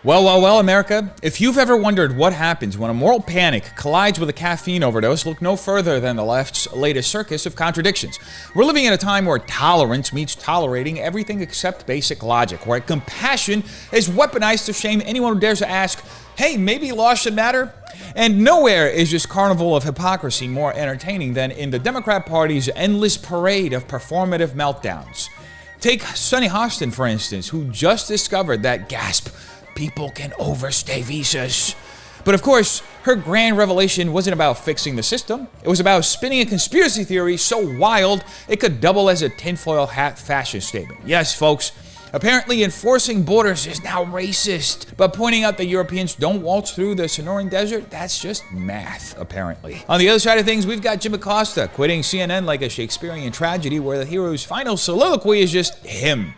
Well, America, if you've ever wondered what happens when a moral panic collides with a caffeine overdose, look no further than the left's latest circus of contradictions. We're living in a time where tolerance meets tolerating everything except basic logic, where compassion is weaponized to shame anyone who dares to ask, hey, maybe law should matter? And nowhere is this carnival of hypocrisy more entertaining than in the Democrat Party's endless parade of performative meltdowns. Take Sunny Hostin, for instance, who just discovered that, gasp, people can overstay visas. But of course, her grand revelation wasn't about fixing the system. It was about spinning a conspiracy theory so wild it could double as a tinfoil hat fashion statement. Yes, folks, apparently enforcing borders is now racist, but pointing out that Europeans don't waltz through the Sonoran Desert, that's just math, apparently. On the other side of things, we've got Jim Acosta quitting CNN like a Shakespearean tragedy where the hero's final soliloquy is just him.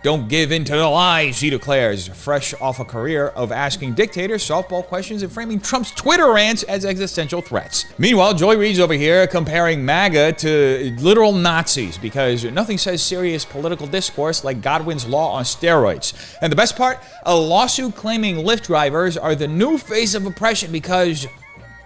Don't give in to the lies, he declares, fresh off a career of asking dictators softball questions and framing Trump's Twitter rants as existential threats. Meanwhile, Joy Reid's over here comparing MAGA to literal Nazis because nothing says serious political discourse like Godwin's law on steroids. And the best part, a lawsuit claiming Lyft drivers are the new face of oppression because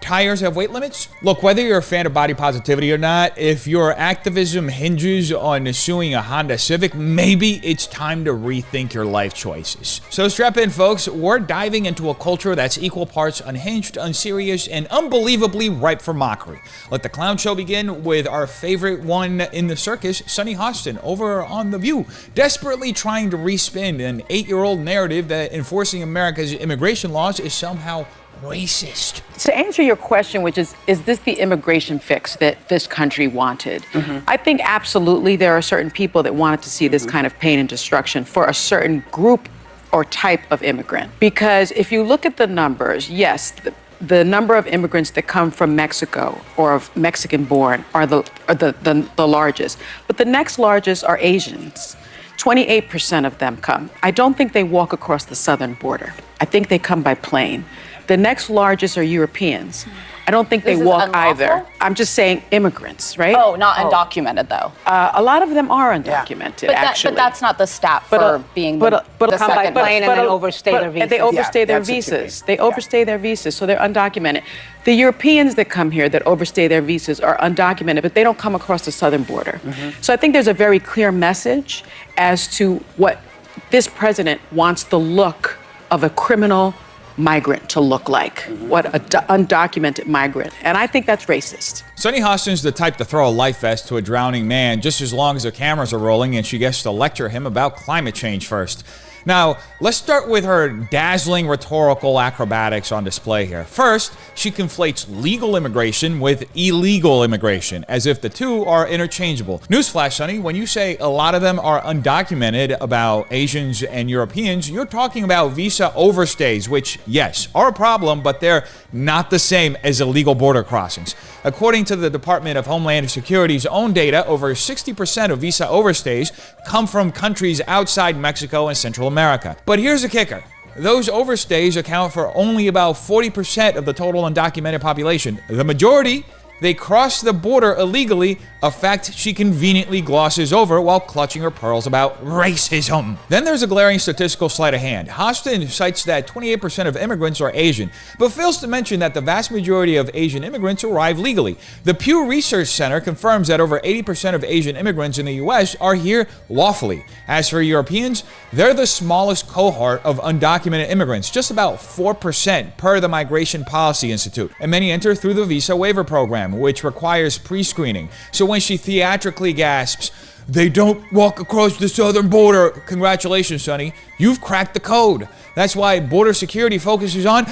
tires have weight limits? Look, whether you're a fan of body positivity or not, if your activism hinges on suing a Honda Civic, maybe it's time to rethink your life choices. So strap in, folks. We're diving into a culture that's equal parts unhinged, unserious, and unbelievably ripe for mockery. Let the clown show begin with our favorite one in the circus, Sunny Hostin, over on The View, desperately trying to respin an 8-year-old narrative that enforcing America's immigration laws is somehow racist. To answer your question, which is this the immigration fix that this country wanted? I think absolutely there are certain people that wanted to see this kind of pain and destruction for a certain group or type of immigrant. Because if you look at the numbers, yes, the number of immigrants that come from Mexico or of Mexican-born are the largest. But the next largest are Asians. 28% of them come. I don't think they walk across the southern border. I think they come by plane. The next largest are Europeans. I don't think they walk either. I'm just saying immigrants, right? Oh, not undocumented though. A lot actually. But that's not the stat for being the come by plane and then overstay their visas. They overstay their visas. They overstay their visas, so they're undocumented. The Europeans that come here that overstay their visas are undocumented, but they don't come across the southern border. So I think there's a very clear message as to what this president wants the look of a criminal migrant to look like, what an undocumented migrant. And I think that's racist. Sunny Hostin's the type to throw a life vest to a drowning man just as long as the cameras are rolling and she gets to lecture him about climate change first. Now, let's start with her dazzling rhetorical acrobatics on display here. First, she conflates legal immigration with illegal immigration, as if the two are interchangeable. Newsflash, Sunny, when you say a lot of them are undocumented about Asians and Europeans, you're talking about visa overstays, which, yes, are a problem, but they're not the same as illegal border crossings. According to the Department of Homeland Security's own data, over 60% of visa overstays come from countries outside Mexico and Central America. But here's the kicker. Those overstays account for only about 40% of the total undocumented population. The majority, they cross the border illegally, a fact she conveniently glosses over while clutching her pearls about racism. Then there's a glaring statistical sleight of hand. Hostin cites that 28% of immigrants are Asian, but fails to mention that the vast majority of Asian immigrants arrive legally. The Pew Research Center confirms that over 80% of Asian immigrants in the U.S. are here lawfully. As for Europeans, they're the smallest cohort of undocumented immigrants, just about 4% per the Migration Policy Institute, and many enter through the visa waiver program, which requires pre-screening. So when she theatrically gasps, "They don't walk across the southern border," congratulations, Sunny, you've cracked the code. That's why border security focuses on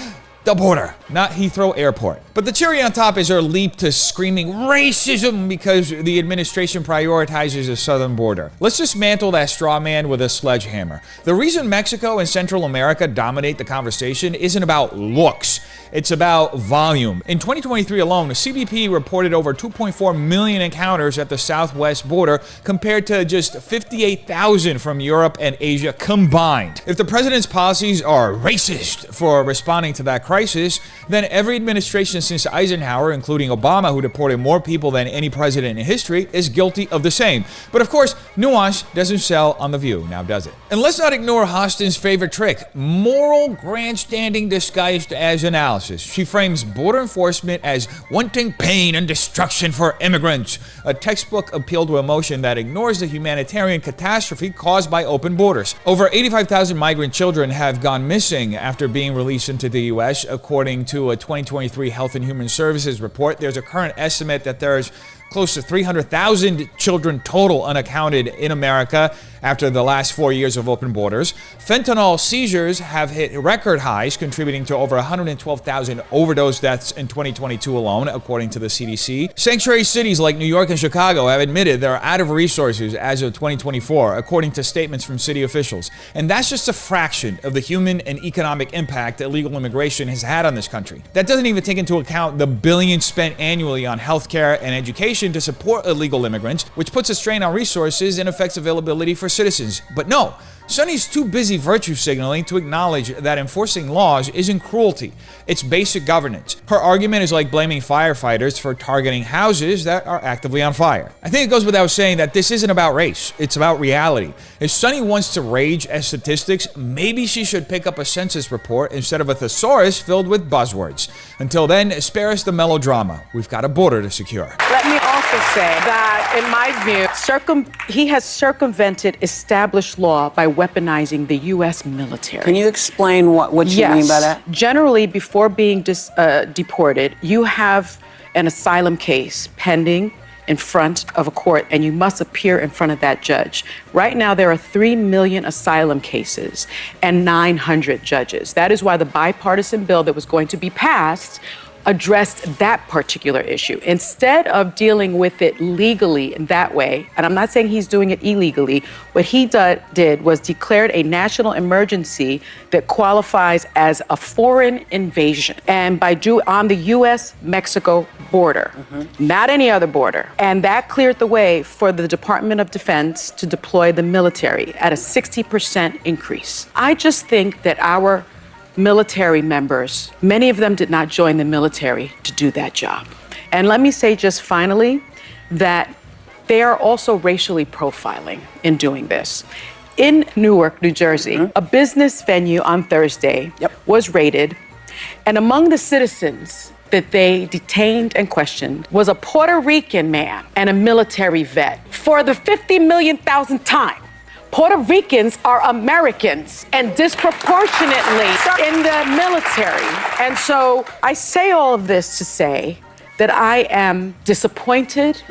the border, not Heathrow Airport. But the cherry on top is her leap to screaming racism because the administration prioritizes the southern border. Let's dismantle that straw man with a sledgehammer. The reason Mexico and Central America dominate the conversation isn't about looks. It's about volume. In 2023 alone, the CBP reported over 2.4 million encounters at the southwest border compared to just 58,000 from Europe and Asia combined. If the president's policies are racist for responding to that crisis, crisis, then every administration since Eisenhower, including Obama, who deported more people than any president in history, is guilty of the same. But of course, nuance doesn't sell on The View, now does it? And let's not ignore Hostin's favorite trick, moral grandstanding disguised as analysis. She frames border enforcement as wanting pain and destruction for immigrants, a textbook appeal to emotion that ignores the humanitarian catastrophe caused by open borders. Over 85,000 migrant children have gone missing after being released into the U.S., according to a 2023 Health and Human Services report. There's a current estimate that there's close to 300,000 children total unaccounted in America after the last 4 years of open borders. Fentanyl seizures have hit record highs, contributing to over 112,000 overdose deaths in 2022 alone, according to the CDC. Sanctuary cities like New York and Chicago have admitted they're out of resources as of 2024, according to statements from city officials. And that's just a fraction of the human and economic impact illegal immigration has had on this country. That doesn't even take into account the billions spent annually on healthcare and education to support illegal immigrants, which puts a strain on resources and affects availability for citizens. But no, Sunny's too busy virtue signaling to acknowledge that enforcing laws isn't cruelty. It's basic governance. Her argument is like blaming firefighters for targeting houses that are actively on fire. I think it goes without saying that this isn't about race, it's about reality. If Sunny wants to rage at statistics, maybe she should pick up a census report instead of a thesaurus filled with buzzwords. Until then, spare us the melodrama. We've got a border to secure. Let me also say that, in my view, he has circumvented established law by weaponizing the U.S. military. Can you explain what you mean by that? Generally, before being deported, you have an asylum case pending in front of a court, and you must appear in front of that judge. Right now, there are 3 million asylum cases and 900 judges. That is why the bipartisan bill that was going to be passed addressed that particular issue. Instead of dealing with it legally in that way, and I'm not saying he's doing it illegally, what he did was declared a national emergency that qualifies as a foreign invasion, and on the U.S.-Mexico border, not any other border. And that cleared the way for the Department of Defense to deploy the military at a 60% increase. I just think that our military members, many of them did not join the military to do that job. And let me say just finally that they are also racially profiling in doing this. In Newark, New Jersey, a business venue on Thursday was raided, and among the citizens that they detained and questioned was a Puerto Rican man and a military vet. For the 50 million thousandth time, Puerto Ricans are Americans and disproportionately in the military. And so I say all of this to say that I am disappointed,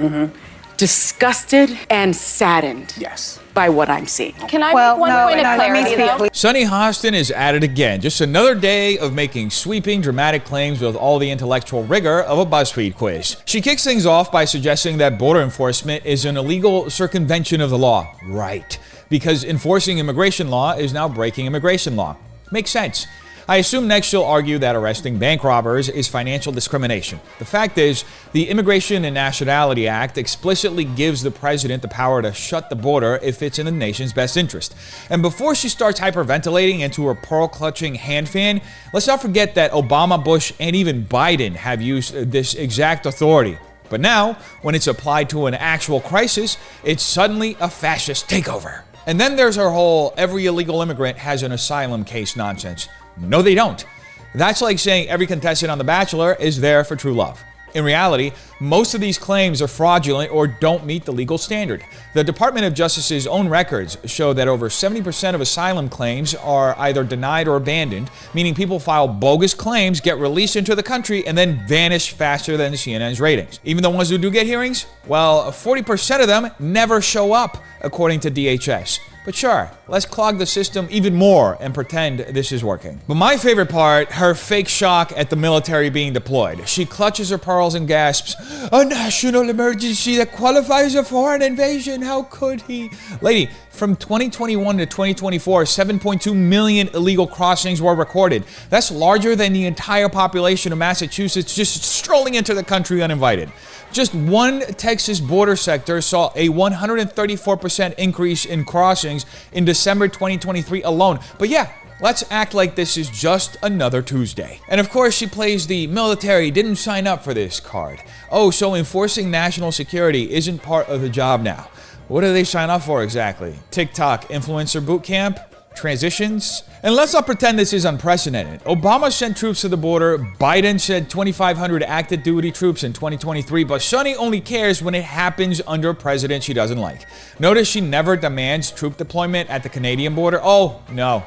disgusted, and saddened by what I'm seeing. Can I make one point of clarity, though? Sunny Hostin is at it again. Just another day of making sweeping, dramatic claims with all the intellectual rigor of a BuzzFeed quiz. She kicks things off by suggesting that border enforcement is an illegal circumvention of the law. Right. Because enforcing immigration law is now breaking immigration law. Makes sense. I assume next she'll argue that arresting bank robbers is financial discrimination. The fact is, the Immigration and Nationality Act explicitly gives the president the power to shut the border if it's in the nation's best interest. And before she starts hyperventilating into her pearl-clutching hand fan, let's not forget that Obama, Bush, and even Biden have used this exact authority. But now, when it's applied to an actual crisis, it's suddenly a fascist takeover. And then there's her whole every illegal immigrant has an asylum case nonsense. No, they don't. That's like saying every contestant on The Bachelor is there for true love. In reality, most of these claims are fraudulent or don't meet the legal standard. The Department of Justice's own records show that over 70% of asylum claims are either denied or abandoned, meaning people file bogus claims, get released into the country, and then vanish faster than CNN's ratings. Even the ones who do get hearings? Well, 40% of them never show up, according to DHS. But sure, let's clog the system even more and pretend this is working. But my favorite part, her fake shock at the military being deployed. She clutches her pearls and gasps, "A national emergency that qualifies a foreign invasion, how could he?" Lady, from 2021 to 2024, 7.2 million illegal crossings were recorded. That's larger than the entire population of Massachusetts just strolling into the country uninvited. Just one Texas border sector saw a 134% increase in crossings in December 2023 alone. But yeah, Let's act like this is just another Tuesday. And of course, she plays the military didn't sign up for this card. Oh, so enforcing national security isn't part of the job now. What do they sign up for exactly? TikTok influencer boot camp? Transitions? And let's not pretend this is unprecedented. Obama sent troops to the border, Biden said 2,500 active duty troops in 2023, but Sunny only cares when it happens under a president she doesn't like. Notice she never demands troop deployment at the Canadian border. Oh, no.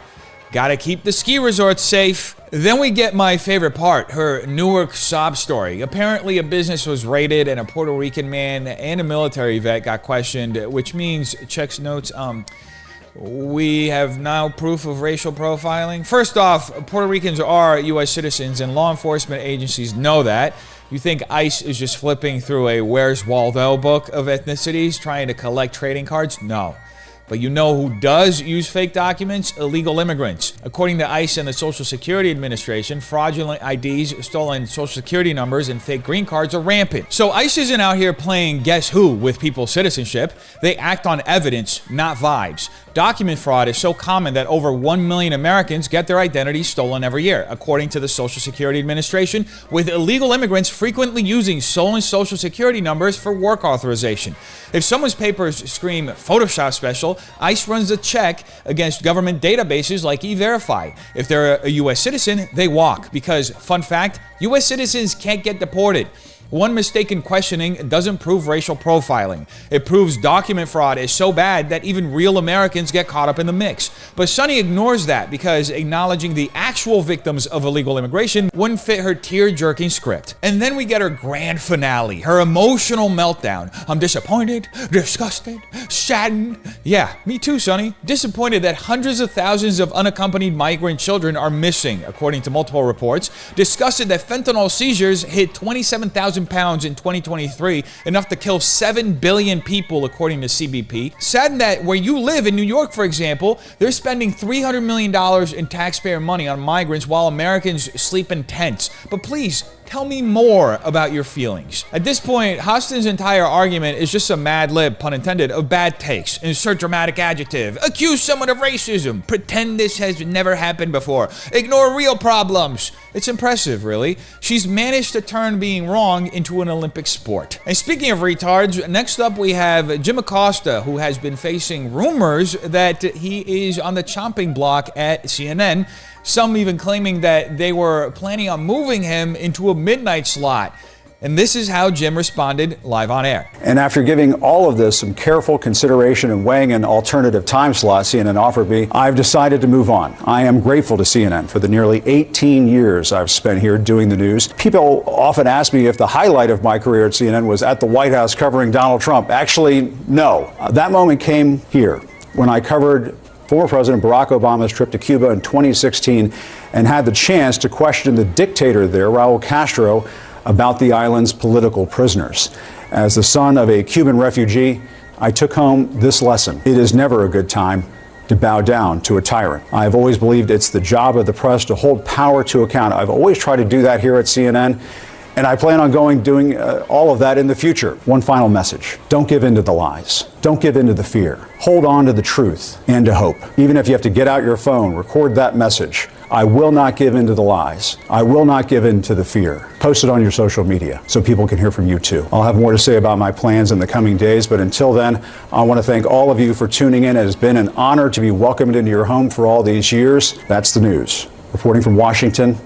Gotta keep the ski resorts safe. Then we get my favorite part, her Newark sob story. Apparently a business was raided and a Puerto Rican man and a military vet got questioned, which means, checks notes, we have now proof of racial profiling. First off, Puerto Ricans are U.S. citizens and law enforcement agencies know that. You think ICE is just flipping through a Where's Waldo book of ethnicities trying to collect trading cards? No. But you know who does use fake documents? Illegal immigrants. According to ICE and the Social Security Administration, fraudulent IDs, stolen social security numbers, and fake green cards are rampant. So ICE isn't out here playing guess who with people's citizenship. They act on evidence, not vibes. Document fraud is so common that over 1 million Americans get their identities stolen every year, according to the Social Security Administration, with illegal immigrants frequently using stolen social security numbers for work authorization. If someone's papers scream Photoshop special, ICE runs a check against government databases like E-Verify. If they're a U.S. citizen, they walk because, fun fact, U.S. citizens can't get deported. One mistaken questioning doesn't prove racial profiling. It proves document fraud is so bad that even real Americans get caught up in the mix. But Sunny ignores that because acknowledging the actual victims of illegal immigration wouldn't fit her tear-jerking script. And then we get her grand finale, her emotional meltdown. I'm disappointed, disgusted, saddened. Yeah, me too, Sunny. Disappointed that hundreds of thousands of unaccompanied migrant children are missing, according to multiple reports. Disgusted that fentanyl seizures hit 27,000 pounds in 2023, enough to kill 7 billion people, according to CBP. Saddened that where you live in New York, for example, they're spending $300 million in taxpayer money on migrants while Americans sleep in tents. But please, tell me more about your feelings. At this point, Hostin's entire argument is just a mad lib, pun intended, of bad takes. Insert dramatic adjective. Accuse someone of racism. Pretend this has never happened before. Ignore real problems. It's impressive, really. She's managed to turn being wrong into an Olympic sport. And speaking of retards, next up we have Jim Acosta, who has been facing rumors that he is on the chopping block at CNN. Some even claiming that they were planning on moving him into a midnight slot. And this is how Jim responded live on air. And after giving all of this some careful consideration and weighing an alternative time slot CNN offered me, I've decided to move on. I am grateful to CNN for the nearly 18 years I've spent here doing the news. People often ask me if the highlight of my career at CNN was at the White House covering Donald Trump. Actually, no. That moment came here when I covered former President Barack Obama's trip to Cuba in 2016 and had the chance to question the dictator there, Raul Castro, about the island's political prisoners. As the son of a Cuban refugee, I took home this lesson. It is never a good time to bow down to a tyrant. I've always believed it's the job of the press to hold power to account. I've always tried to do that here at CNN, and I plan on doing all of that in the future. One final message. Don't give in to the lies. Don't give in to the fear. Hold on to the truth and to hope. Even if you have to get out your phone, record that message. I will not give in to the lies. I will not give in to the fear. Post it on your social media so people can hear from you too. I'll have more to say about my plans in the coming days, but until then, I want to thank all of you for tuning in. It has been an honor to be welcomed into your home for all these years. That's the news. Reporting from Washington,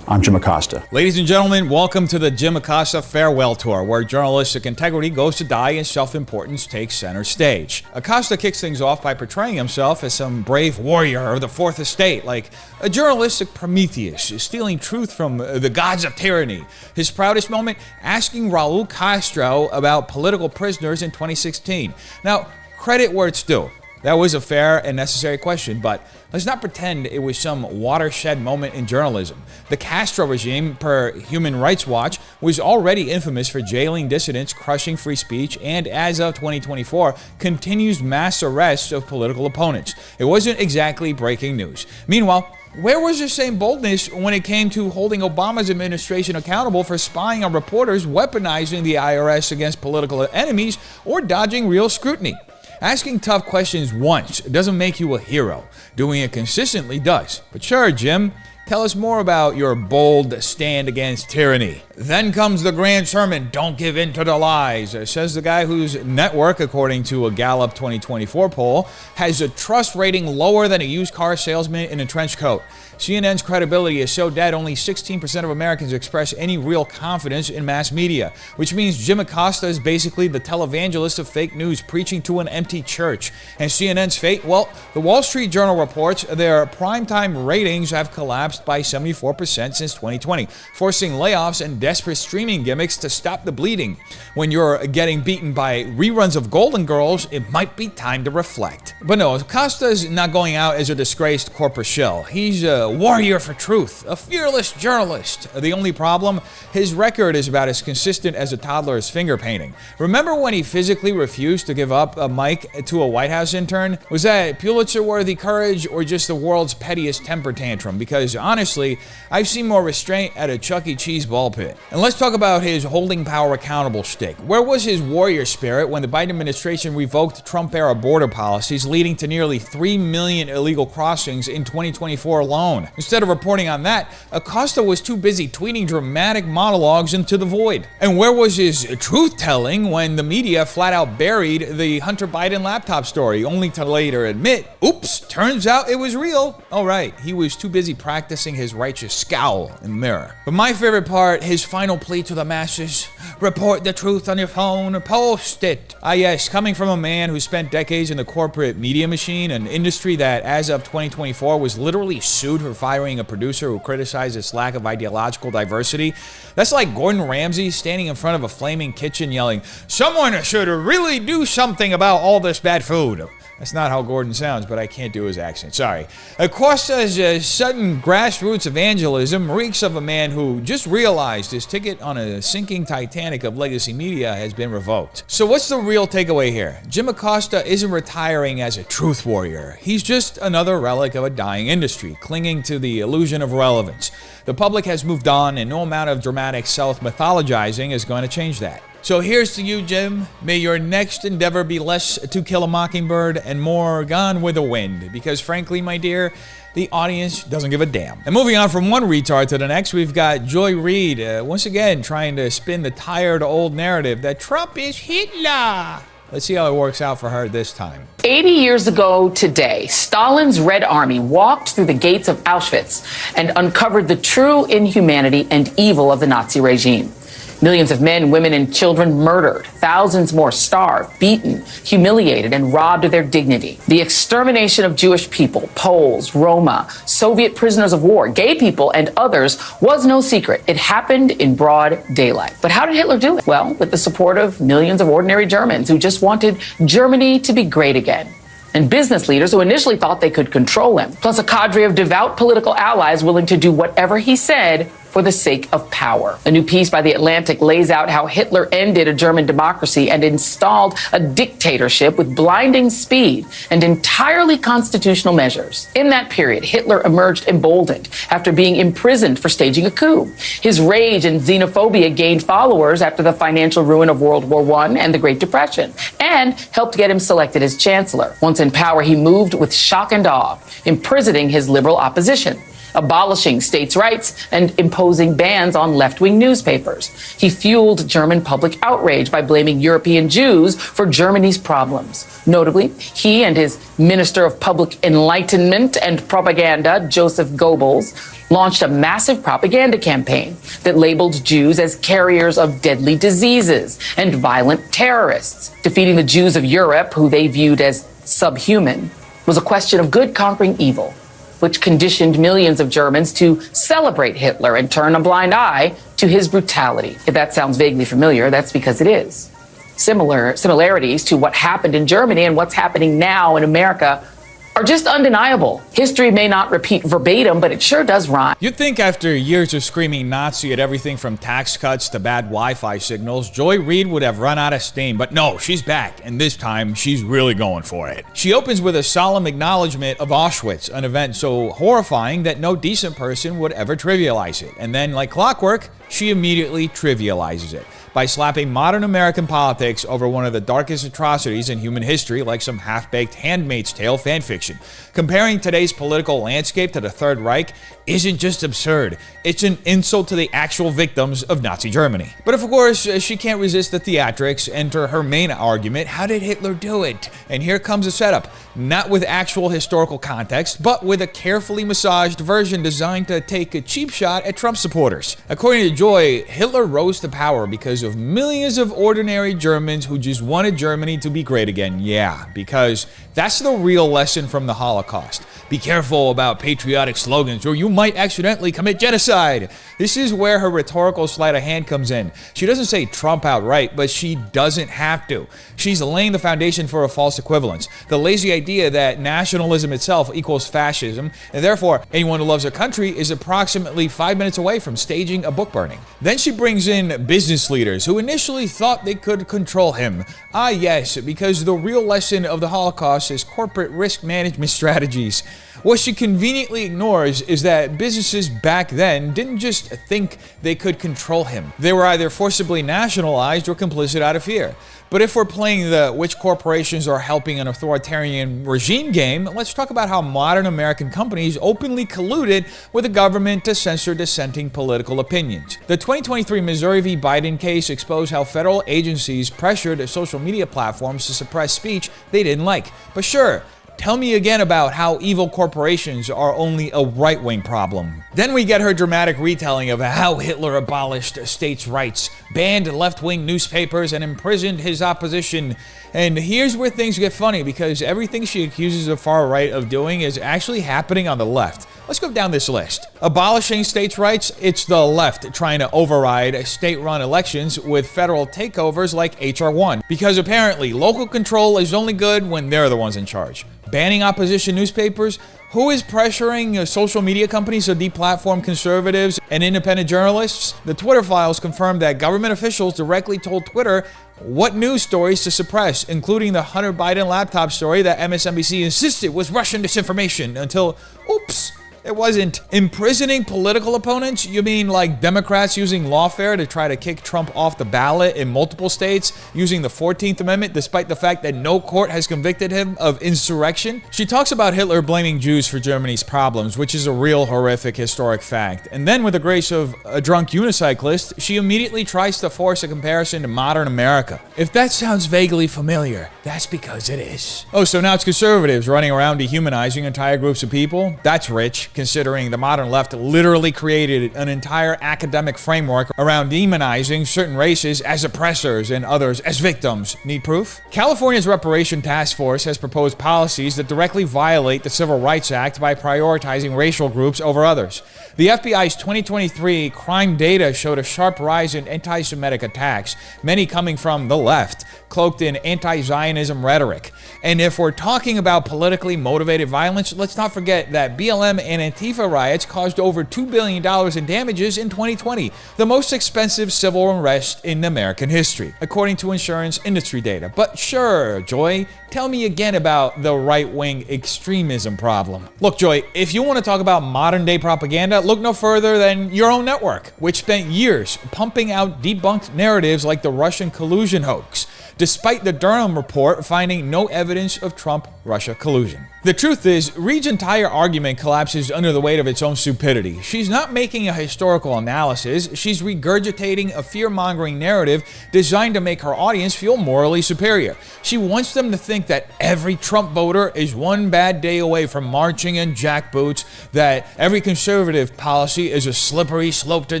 I'm Jim Acosta. Ladies and gentlemen, welcome to the Jim Acosta Farewell Tour, where journalistic integrity goes to die and self-importance takes center stage. Acosta kicks things off by portraying himself as some brave warrior of the Fourth Estate, like a journalistic Prometheus, stealing truth from the gods of tyranny. His proudest moment, asking Raul Castro about political prisoners in 2016. Now, credit where it's due. That was a fair and necessary question, but let's not pretend it was some watershed moment in journalism. The Castro regime, per Human Rights Watch, was already infamous for jailing dissidents, crushing free speech, and as of 2024, continues mass arrests of political opponents. It wasn't exactly breaking news. Meanwhile, where was the same boldness when it came to holding Obama's administration accountable for spying on reporters, weaponizing the IRS against political enemies, or dodging real scrutiny? Asking tough questions once doesn't make you a hero. Doing it consistently does. But sure, Jim, tell us more about your bold stand against tyranny. Then comes the grand sermon, don't give in to the lies, says the guy whose network, according to a Gallup 2024 poll, has a trust rating lower than a used car salesman in a trench coat. CNN's credibility is so dead, only 16% of Americans express any real confidence in mass media, which means Jim Acosta is basically the televangelist of fake news preaching to an empty church. And CNN's fate? Well, the Wall Street Journal reports their primetime ratings have collapsed by 74% since 2020, forcing layoffs and desperate streaming gimmicks to stop the bleeding. When you're getting beaten by reruns of Golden Girls, it might be time to reflect. But no, Acosta's not going out as a disgraced corporate shell. He's a warrior for truth, a fearless journalist. The only problem? His record is about as consistent as a toddler's finger painting. Remember when he physically refused to give up a mic to a White House intern? Was that Pulitzer-worthy courage or just the world's pettiest temper tantrum? Because honestly, I've seen more restraint at a Chuck E. Cheese ball pit. And let's talk about his holding power accountable shtick. Where was his warrior spirit when the Biden administration revoked Trump-era border policies, leading to nearly 3 million illegal crossings in 2024 alone? Instead of reporting on that, Acosta was too busy tweeting dramatic monologues into the void. And where was his truth-telling when the media flat out buried the Hunter Biden laptop story, only to later admit, oops, turns out it was real. Oh right, he was too busy practicing his righteous scowl in the mirror. But my favorite part, his final plea to the masses, report the truth on your phone, post it. Ah yes, coming from a man who spent decades in the corporate media machine, an industry that as of 2024 was literally sued for firing a producer who criticized its lack of ideological diversity. That's like Gordon Ramsay standing in front of a flaming kitchen yelling, someone should really do something about all this bad food. That's not how Gordon sounds, but I can't do his accent. Sorry. Acosta's sudden grassroots evangelism reeks of a man who just realized his ticket on a sinking Titanic of legacy media has been revoked. So what's the real takeaway here? Jim Acosta isn't retiring as a truth warrior. He's just another relic of a dying industry, clinging to the illusion of relevance. The public has moved on, and no amount of dramatic self-mythologizing is going to change that. So here's to you, Jim. May your next endeavor be less To Kill a Mockingbird and more Gone with the Wind. Because frankly, my dear, the audience doesn't give a damn. And moving on from one retard to the next, we've got Joy Reid, once again trying to spin the tired old narrative that Trump is Hitler. Let's see how it works out for her this time. 80 years ago today, Stalin's Red Army walked through the gates of Auschwitz and uncovered the true inhumanity and evil of the Nazi regime. Millions of men, women, and children murdered, thousands more starved, beaten, humiliated, and robbed of their dignity. The extermination of Jewish people, Poles, Roma, Soviet prisoners of war, gay people, and others was no secret. It happened in broad daylight. But how did Hitler do it? Well, with the support of millions of ordinary Germans who just wanted Germany to be great again. And business leaders who initially thought they could control him, plus a cadre of devout political allies willing to do whatever he said for the sake of power. A new piece by The Atlantic lays out how Hitler ended a German democracy and installed a dictatorship with blinding speed and entirely constitutional measures. In that period, Hitler emerged emboldened after being imprisoned for staging a coup. His rage and xenophobia gained followers after the financial ruin of World War I and the Great Depression, and helped get him selected as chancellor. Once in power, he moved with shock and awe, imprisoning his liberal opposition, abolishing states' rights, and imposing bans on left-wing newspapers. He fueled German public outrage by blaming European Jews for Germany's problems. Notably, he and his Minister of Public Enlightenment and Propaganda, Joseph Goebbels, launched a massive propaganda campaign that labeled Jews as carriers of deadly diseases and violent terrorists. Defeating the Jews of Europe, who they viewed as subhuman, was a question of good conquering evil, which conditioned millions of Germans to celebrate Hitler and turn a blind eye to his brutality. If that sounds vaguely familiar, that's because it is. Similarities to what happened in Germany and what's happening now in America are just undeniable. History may not repeat verbatim, but it sure does rhyme. You'd think after years of screaming Nazi at everything from tax cuts to bad Wi-Fi signals, Joy Reid would have run out of steam, but no, she's back, and this time she's really going for it. She opens with a solemn acknowledgement of Auschwitz, an event so horrifying that no decent person would ever trivialize it. And then, like clockwork, she immediately trivializes it. by slapping modern American politics over one of the darkest atrocities in human history, like some half-baked Handmaid's Tale fanfiction. Comparing today's political landscape to the Third Reich isn't just absurd, it's an insult to the actual victims of Nazi Germany. But of course, she can't resist the theatrics. Enter her main argument: how did Hitler do it? And here comes a setup, not with actual historical context, but with a carefully massaged version designed to take a cheap shot at Trump supporters. According to Joy, Hitler rose to power because of millions of ordinary Germans who just wanted Germany to be great again. Yeah, because that's the real lesson from the Holocaust. Be careful about patriotic slogans or you might accidentally commit genocide. This is where her rhetorical sleight of hand comes in. She doesn't say Trump outright, but she doesn't have to. She's laying the foundation for a false equivalence, the lazy idea that nationalism itself equals fascism, and therefore anyone who loves a country is approximately 5 minutes away from staging a book burning. Then she brings in business leaders who initially thought they could control him. Ah yes, because the real lesson of the Holocaust is corporate risk management strategies. What she conveniently ignores is that businesses back then didn't just think they could control him. They were either forcibly nationalized or complicit out of fear. But if we're playing the which corporations are helping an authoritarian regime game, let's talk about how modern American companies openly colluded with the government to censor dissenting political opinions. The 2023 Missouri v. Biden case exposed how federal agencies pressured social media platforms to suppress speech they didn't like. But sure, tell me again about how evil corporations are only a right-wing problem. Then we get her dramatic retelling of how Hitler abolished states' rights, banned left-wing newspapers, and imprisoned his opposition. And here's where things get funny, because everything she accuses the far right of doing is actually happening on the left. Let's go down this list. Abolishing states' rights, it's the left trying to override state-run elections with federal takeovers like H.R. 1, because apparently local control is only good when they're the ones in charge. Banning opposition newspapers? Who is pressuring social media companies to deplatform conservatives and independent journalists? The Twitter files confirmed that government officials directly told Twitter what news stories to suppress, including the Hunter Biden laptop story that MSNBC insisted was Russian disinformation until, oops, it wasn't. Imprisoning political opponents? You mean like Democrats using lawfare to try to kick Trump off the ballot in multiple states, using the 14th Amendment despite the fact that no court has convicted him of insurrection? She talks about Hitler blaming Jews for Germany's problems, which is a real horrific historic fact. And then with the grace of a drunk unicyclist, she immediately tries to force a comparison to modern America. If that sounds vaguely familiar, that's because it is. Oh, so now it's conservatives running around dehumanizing entire groups of people? That's rich, considering the modern left literally created an entire academic framework around demonizing certain races as oppressors and others as victims. Need proof? California's Reparation Task Force has proposed policies that directly violate the Civil Rights Act by prioritizing racial groups over others. The FBI's 2023 crime data showed a sharp rise in anti-Semitic attacks, many coming from the left, cloaked in anti-Zionism rhetoric. And if we're talking about politically motivated violence, let's not forget that BLM and Antifa riots caused over $2 billion in damages in 2020, the most expensive civil unrest in American history, according to insurance industry data. But sure, Joy, tell me again about the right-wing extremism problem. Look, Joy, if you want to talk about modern-day propaganda, look no further than your own network, which spent years pumping out debunked narratives like the Russian collusion hoax, despite the Durham report finding no evidence of Trump-Russia collusion. The truth is, Reid's entire argument collapses under the weight of its own stupidity. She's not making a historical analysis, she's regurgitating a fear-mongering narrative designed to make her audience feel morally superior. She wants them to think that every Trump voter is one bad day away from marching in jackboots, that every conservative policy is a slippery slope to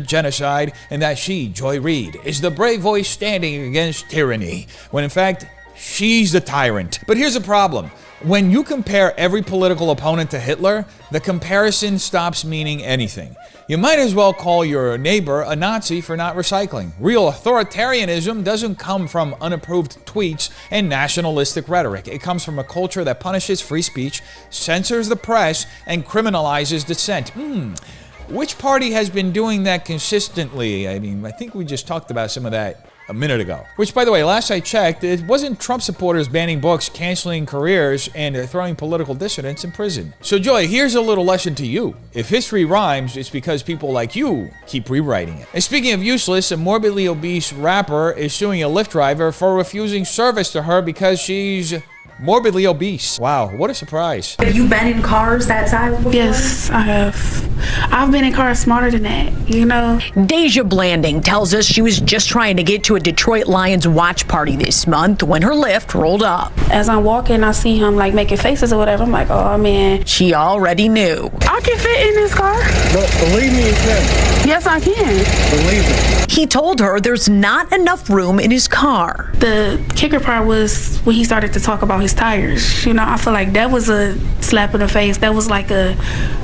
genocide, and that she, Joy Reid, is the brave voice standing against tyranny, when in fact, she's the tyrant. But here's the problem. When you compare every political opponent to Hitler, the comparison stops meaning anything. You might as well call your neighbor a Nazi for not recycling. Real authoritarianism doesn't come from unapproved tweets and nationalistic rhetoric. It comes from a culture that punishes free speech, censors the press, and criminalizes dissent. Which party has been doing that consistently? I mean, I think we just talked about some of that a minute ago. Which, by the way, last I checked, it wasn't Trump supporters banning books, canceling careers, and throwing political dissidents in prison. So, Joy, here's a little lesson to you. If history rhymes, it's because people like you keep rewriting it. And speaking of useless, a morbidly obese rapper is suing a Lyft driver for refusing service to her because she's morbidly obese. Wow, what a surprise. Have you been in cars that size before? Yes, I have. I've been in cars smarter than that, you know? Deja Blanding tells us she was just trying to get to a Detroit Lions watch party this month when her Lyft rolled up. As I'm walking, I see him like making faces or whatever. I'm like, oh man. She already knew. I can fit in this car. No, believe me, you can. Yes, I can. Believe me. He told her there's not enough room in his car. The kicker part was when he started to talk about his tires. You know, I feel like that was a slap in the face. That was like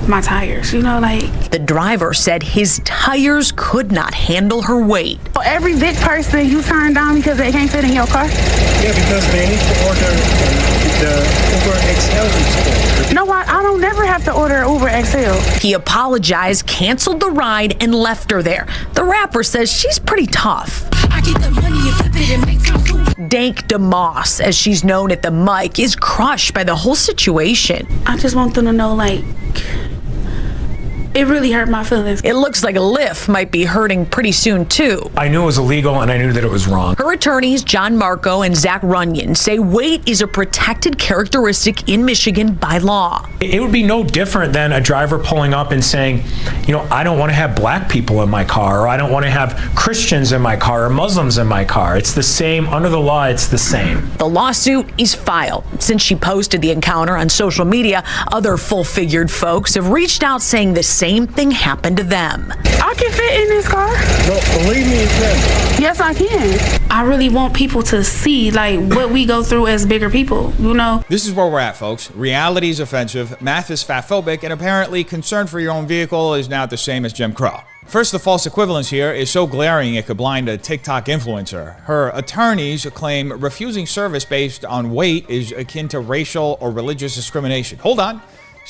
my tires, you know, like. The driver said his tires could not handle her weight. Every big person you turn down because they can't fit in your car? Yeah, because they need to order the Uber XL. No, I don't never have to order Uber XL. He apologized, canceled the ride, and left her there. The rapper says she's pretty tough. I get the money and flip it and make time food. Dank DeMoss, as she's known at the mic, is crushed by the whole situation. I just want them to know, like, it really hurt my feelings. It looks like Lyft might be hurting pretty soon, too. I knew it was illegal and I knew that it was wrong. Her attorneys, John Marco and Zach Runyon, say weight is a protected characteristic in Michigan by law. It would be no different than a driver pulling up and saying, you know, I don't want to have black people in my car, or I don't want to have Christians in my car or Muslims in my car. It's the same. Under the law, it's the same. The lawsuit is filed. Since she posted the encounter on social media, other full-figured folks have reached out saying the same thing happened to them. I can fit in this car. No, believe me, you can. Yes, I can. I really want people to see like what we go through as bigger people, you know? This is where we're at, folks. Reality is offensive, math is fatphobic, and apparently concern for your own vehicle is now the same as Jim Crow. First, the false equivalence here is so glaring it could blind a TikTok influencer. Her attorneys claim refusing service based on weight is akin to racial or religious discrimination. Hold on.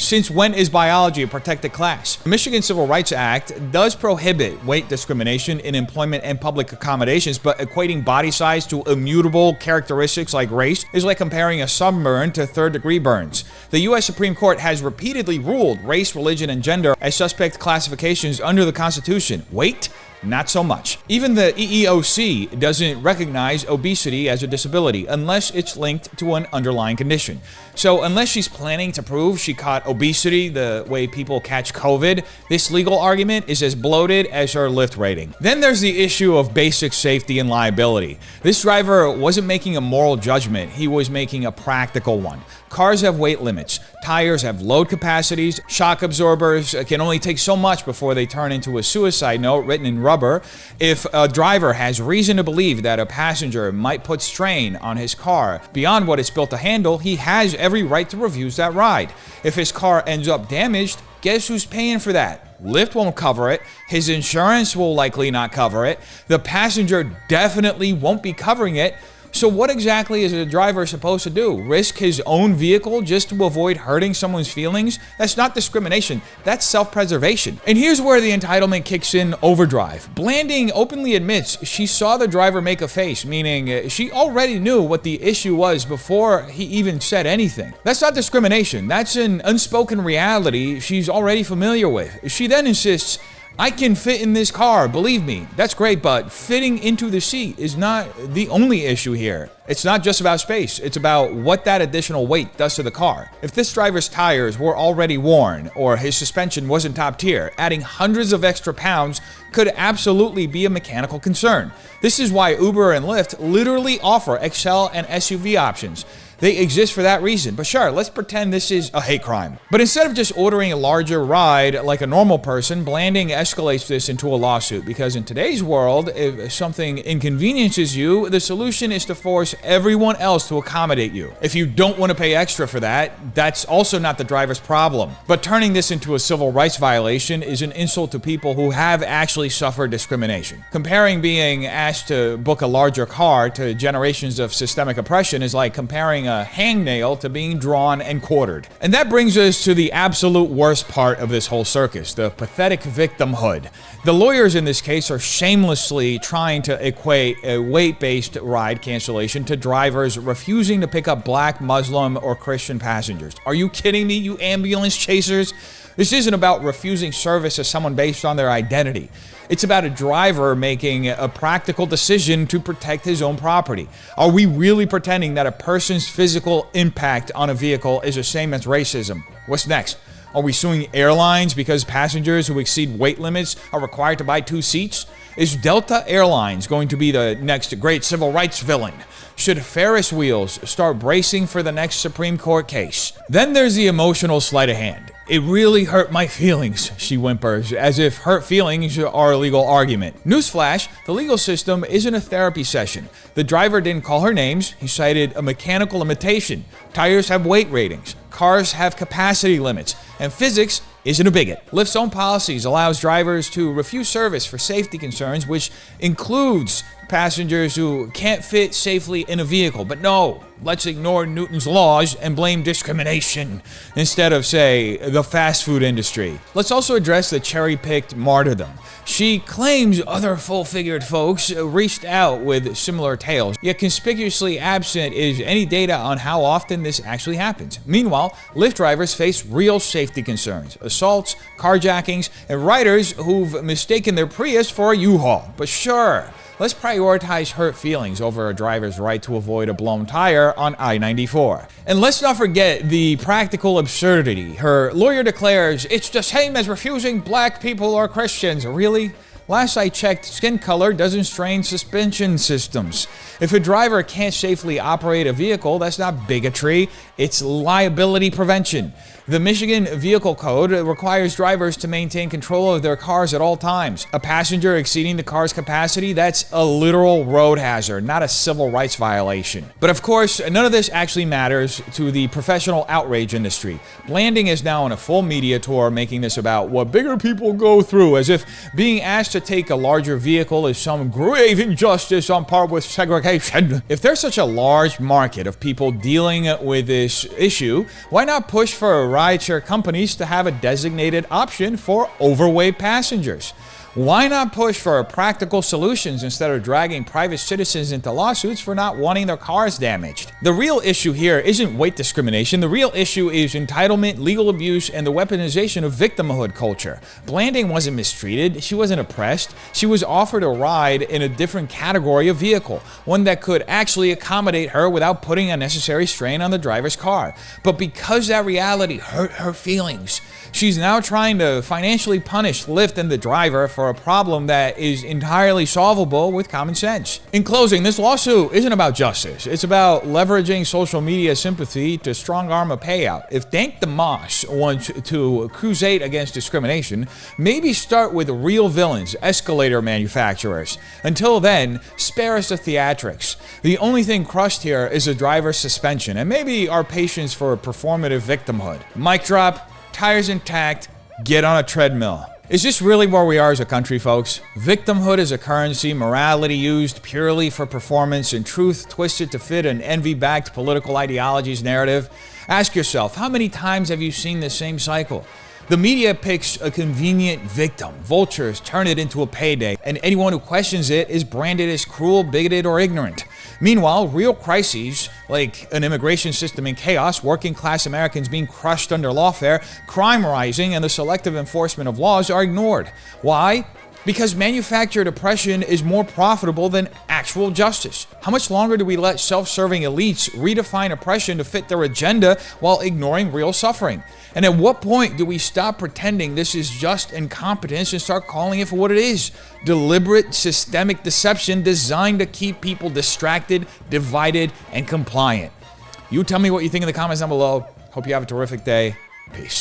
Since when is biology a protected class? The Michigan Civil Rights Act does prohibit weight discrimination in employment and public accommodations, but equating body size to immutable characteristics like race is like comparing a sunburn to third-degree burns. The U.S. Supreme Court has repeatedly ruled race, religion, and gender as suspect classifications under the Constitution. Weight? Not so much. Even the EEOC doesn't recognize obesity as a disability unless it's linked to an underlying condition. So unless she's planning to prove she caught obesity the way people catch COVID, this legal argument is as bloated as her Lyft rating. Then there's the issue of basic safety and liability. This driver wasn't making a moral judgment, he was making a practical one. Cars have weight limits, tires have load capacities, shock absorbers can only take so much before they turn into a suicide note written in rubber. If a driver has reason to believe that a passenger might put strain on his car beyond what it's built to handle, he has every right to refuse that ride. If his car ends up damaged, guess who's paying for that? Lyft won't cover it. His insurance will likely not cover it. The passenger definitely won't be covering it. So what exactly is a driver supposed to do? Risk his own vehicle just to avoid hurting someone's feelings? That's not discrimination, that's self-preservation. And here's where the entitlement kicks in overdrive. Blanding openly admits she saw the driver make a face, meaning she already knew what the issue was before he even said anything. That's not discrimination, that's an unspoken reality she's already familiar with. She then insists, I can fit in this car, believe me. That's great, but fitting into the seat is not the only issue here. It's not just about space, it's about what that additional weight does to the car. If this driver's tires were already worn or his suspension wasn't top tier, adding hundreds of extra pounds could absolutely be a mechanical concern. This is why Uber and Lyft literally offer XL and SUV options. They exist for that reason. But sure, let's pretend this is a hate crime. But instead of just ordering a larger ride like a normal person, Blanding escalates this into a lawsuit. Because in today's world, if something inconveniences you, the solution is to force everyone else to accommodate you. If you don't want to pay extra for that, that's also not the driver's problem. But turning this into a civil rights violation is an insult to people who have actually suffered discrimination. Comparing being asked to book a larger car to generations of systemic oppression is like comparing a hangnail to being drawn and quartered. And that brings us to the absolute worst part of this whole circus, the pathetic victimhood. The lawyers in this case are shamelessly trying to equate a weight-based ride cancellation to drivers refusing to pick up black, Muslim, or Christian passengers. Are you kidding me, you ambulance chasers? This isn't about refusing service to someone based on their identity. It's about a driver making a practical decision to protect his own property. Are we really pretending that a person's physical impact on a vehicle is the same as racism? What's next? Are we suing airlines because passengers who exceed weight limits are required to buy 2 seats? Is Delta Airlines going to be the next great civil rights villain? Should Ferris wheels start bracing for the next Supreme Court case? Then there's the emotional sleight of hand. It really hurt my feelings, she whimpers, as if hurt feelings are a legal argument. Newsflash, the legal system isn't a therapy session. The driver didn't call her names. He cited a mechanical limitation. Tires have weight ratings. Cars have capacity limits. And physics isn't a bigot. Lyft's own policies allows drivers to refuse service for safety concerns, which includes passengers who can't fit safely in a vehicle. But no, let's ignore Newton's laws and blame discrimination instead of, say, the fast food industry. Let's also address the cherry-picked martyrdom. She claims other full-figured folks reached out with similar tales, yet conspicuously absent is any data on how often this actually happens. Meanwhile, Lyft drivers face real safety concerns, assaults, carjackings, and riders who've mistaken their Prius for a U-Haul. But sure, let's prioritize hurt feelings over a driver's right to avoid a blown tire on I-94. And let's not forget the practical absurdity. Her lawyer declares it's the same as refusing black people or Christians. Really? Last I checked, skin color doesn't strain suspension systems. If a driver can't safely operate a vehicle, that's not bigotry, it's liability prevention. The Michigan Vehicle Code requires drivers to maintain control of their cars at all times. A passenger exceeding the car's capacity, that's a literal road hazard, not a civil rights violation. But of course, none of this actually matters to the professional outrage industry. Blanding is now on a full media tour making this about what bigger people go through, as if being asked to take a larger vehicle is some grave injustice on par with segregation. If there's such a large market of people dealing with this issue, why not push for rideshare companies to have a designated option for overweight passengers? Why not push for practical solutions instead of dragging private citizens into lawsuits for not wanting their cars damaged? The real issue here isn't weight discrimination. The real issue is entitlement, legal abuse, and the weaponization of victimhood culture. Blanding wasn't mistreated. She wasn't oppressed. She was offered a ride in a different category of vehicle, one that could actually accommodate her without putting unnecessary strain on the driver's car. But because that reality hurt her feelings, she's now trying to financially punish Lyft and the driver for a problem that is entirely solvable with common sense. In closing, this lawsuit isn't about justice. It's about leveraging social media sympathy to strong-arm a payout. If Dank the Moss wants to crusade against discrimination, maybe start with real villains, escalator manufacturers. Until then, spare us the theatrics. The only thing crushed here is a driver's suspension, and maybe our patience for performative victimhood. Mic drop, tires intact, get on a treadmill. Is this really where we are as a country, folks? Victimhood is a currency, morality used purely for performance, and truth twisted to fit an envy-backed political ideology's narrative? Ask yourself, how many times have you seen the same cycle? The media picks a convenient victim. Vultures turn it into a payday, and anyone who questions it is branded as cruel, bigoted, or ignorant. Meanwhile, real crises, like an immigration system in chaos, working-class Americans being crushed under lawfare, crime rising, and the selective enforcement of laws are ignored. Why? Because manufactured oppression is more profitable than actual justice. How much longer do we let self-serving elites redefine oppression to fit their agenda while ignoring real suffering? And at what point do we stop pretending this is just incompetence and start calling it for what it is? Deliberate, systemic deception designed to keep people distracted, divided, and compliant. You tell me what you think in the comments down below. Hope you have a terrific day. Peace.